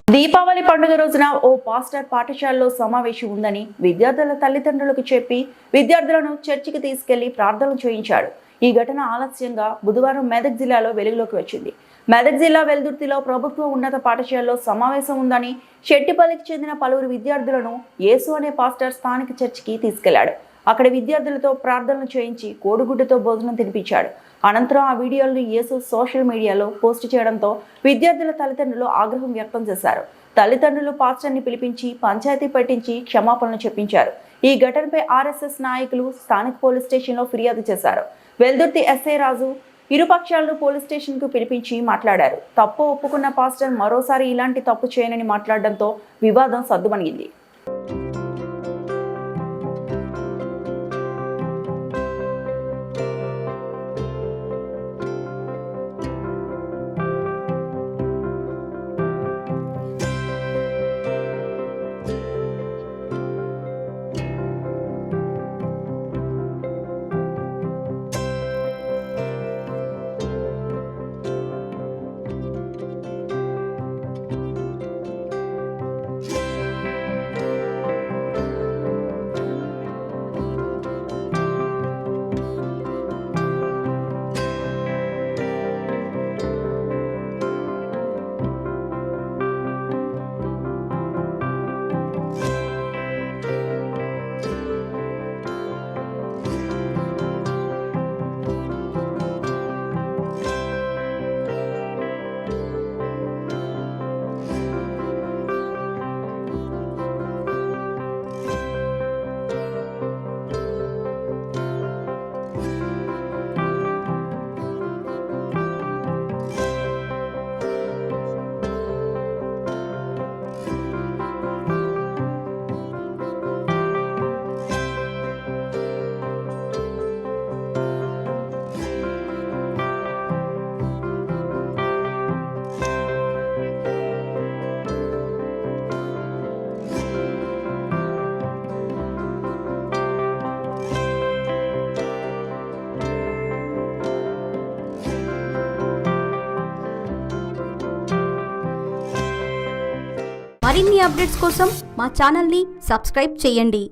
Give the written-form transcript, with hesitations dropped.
దీపావళి పండుగ రోజున ఓ పాస్టర్ పాఠశాలలో సమావేశం ఉందని విద్యార్థుల తల్లిదండ్రులకు చెప్పి విద్యార్థులను చర్చికి తీసుకెళ్లి ప్రార్థనలు చేయించాడు. ఈ ఘటన ఆలస్యంగా బుధవారం మెదక్ జిల్లాలో వెలుగులోకి వచ్చింది. మెదక్ జిల్లా వెల్దుర్తిలో ప్రభుత్వ ఉన్నత పాఠశాలలో సమావేశం ఉందని శెట్టిపల్లికి చెందిన పలువురు విద్యార్థులను యేసు అనే పాస్టర్ స్థానిక చర్చికి తీసుకెళ్లాడు. అక్కడ విద్యార్థులతో ప్రార్థనలు చేయించి కోడిగుడ్డుతో భోజనం తినిపించాడు. అనంతరం ఆ వీడియోలను యేసు సోషల్ మీడియాలో పోస్ట్ చేయడంతో విద్యార్థుల తల్లిదండ్రులు ఆగ్రహం వ్యక్తం చేశారు. తల్లిదండ్రులు పాస్టర్ని పిలిపించి పంచాయతీ పెట్టించి క్షమాపణలు చెప్పించారు. ఈ ఘటనపై ఆర్ఎస్ఎస్ నాయకులు స్థానిక పోలీస్ స్టేషన్లో ఫిర్యాదు చేశారు. వెల్దుర్తి ఎస్ఐ రాజు ఇరుపక్షాలను పోలీస్ స్టేషన్కు పిలిపించి మాట్లాడారు. తప్పు ఒప్పుకున్న పాస్టర్ మరోసారి ఇలాంటి తప్పు చేయనని మాట్లాడడంతో వివాదం సద్దుమణిగింది. మరిన్ని అప్డేట్స్ కోసం మా ఛానల్ని సబ్స్క్రైబ్ చేయండి.